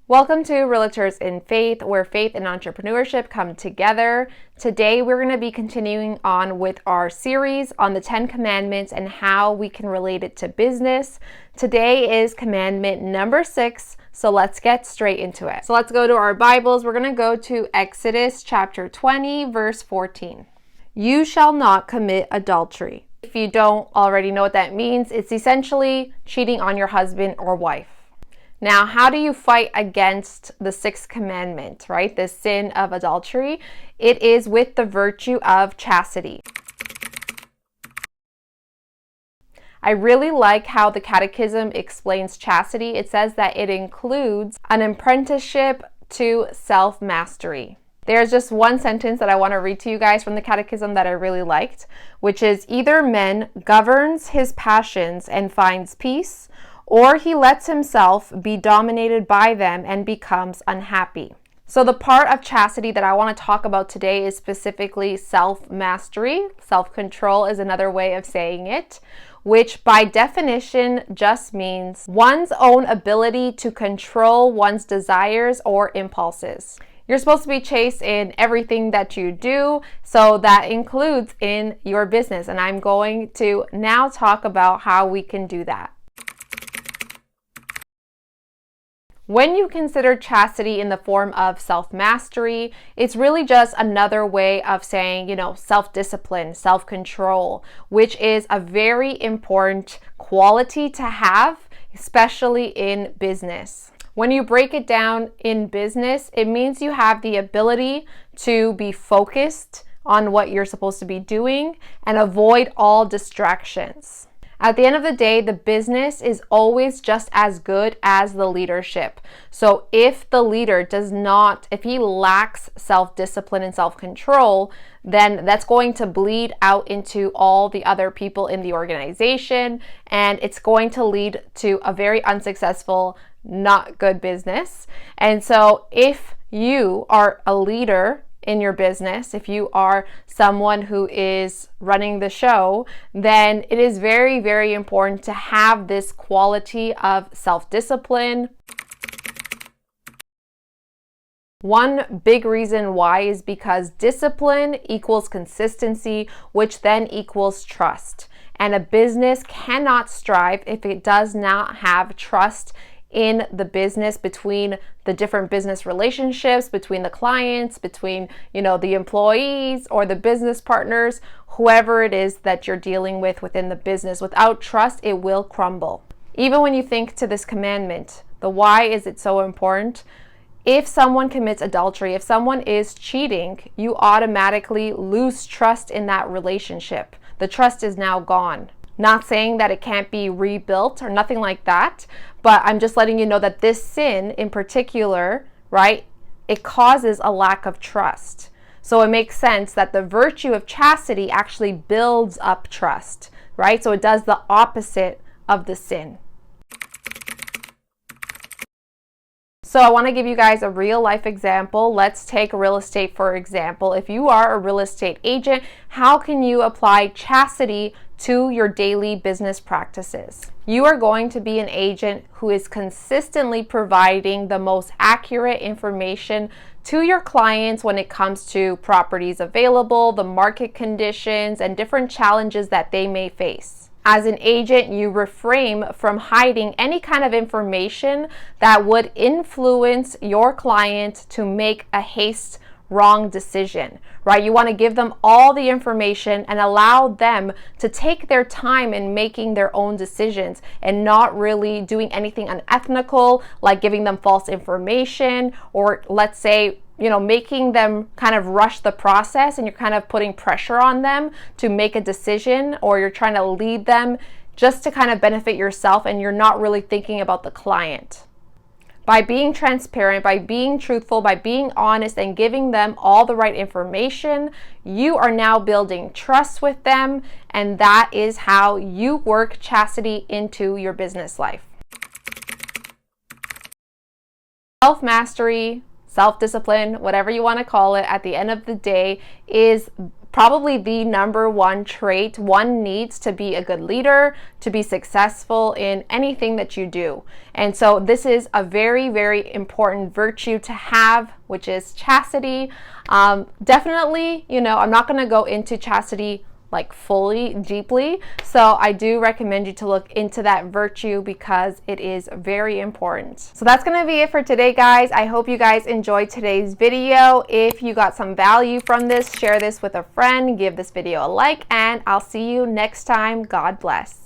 Welcome to Realtors in Faith, where faith and entrepreneurship come together. Today, we're going to be continuing on with our series on the 10 Commandments and how we can relate it to business. Today is commandment number 6, so let's get straight into it. So let's go to our Bibles. We're going to go to Exodus chapter 20, verse 14. You shall not commit adultery. If you don't already know what that means, it's essentially cheating on your husband or wife. Now, how do you fight against the 6th commandment, right? The sin of adultery. It is with the virtue of chastity. I really like how the Catechism explains chastity. It says that it includes an apprenticeship to self-mastery. There's just one sentence that I want to read to you guys from the Catechism that I really liked, which is, either man governs his passions and finds peace, or he lets himself be dominated by them and becomes unhappy. So the part of chastity that I want to talk about today is specifically self-mastery. Self-control is another way of saying it, which by definition just means one's own ability to control one's desires or impulses. You're supposed to be chaste in everything that you do, so that includes in your business. And I'm going to now talk about how we can do that. When you consider chastity in the form of self-mastery, it's really just another way of saying, self-discipline, self-control, which is a very important quality to have, especially in business. When you break it down in business, it means you have the ability to be focused on what you're supposed to be doing and avoid all distractions. At the end of the day, the business is always just as good as the leadership. So if the leader if he lacks self-discipline and self-control, then that's going to bleed out into all the other people in the organization, and it's going to lead to a very unsuccessful, not good business. And so if you are a leader in your business, if you are someone who is running the show, then it is very, very important to have this quality of self-discipline. One big reason why is because discipline equals consistency, which then equals trust. And a business cannot strive if it does not have trust in the business, between the different business relationships, between the clients, between, the employees or the business partners, whoever it is that you're dealing with within the business. Without trust, it will crumble. Even when you think to this commandment, the why is it so important? If someone commits adultery, if someone is cheating, you automatically lose trust in that relationship. The trust is now gone. Not saying that it can't be rebuilt or nothing like that, but I'm just letting you know that this sin in particular, right, it causes a lack of trust. So it makes sense that the virtue of chastity actually builds up trust, right? So it does the opposite of the sin. So I want to give you guys a real life example. Let's take real estate, for example. If you are a real estate agent, how can you apply chastity to your daily business practices? You are going to be an agent who is consistently providing the most accurate information to your clients when it comes to properties available, the market conditions, and different challenges that they may face. As an agent, you refrain from hiding any kind of information that would influence your client to make a wrong decision, right? You want to give them all the information and allow them to take their time in making their own decisions and not really doing anything unethical, like giving them false information, or let's say, making them kind of rush the process, and you're kind of putting pressure on them to make a decision, or you're trying to lead them just to kind of benefit yourself, and you're not really thinking about the client. By being transparent, by being truthful, by being honest and giving them all the right information, you are now building trust with them, and that is how you work chastity into your business life. Self-mastery, self-discipline, whatever you want to call it, at the end of the day is probably the number one trait one needs to be a good leader, to be successful in anything that you do. And so this is a very, very important virtue to have, which is chastity. Definitely, I'm not going to go into chastity like fully deeply, so I do recommend you to look into that virtue because it is very important. So that's going to be it for today, guys. I hope you guys enjoyed today's video. If you got some value from this, share this with a friend, give this video a like, and I'll see you next time. God bless.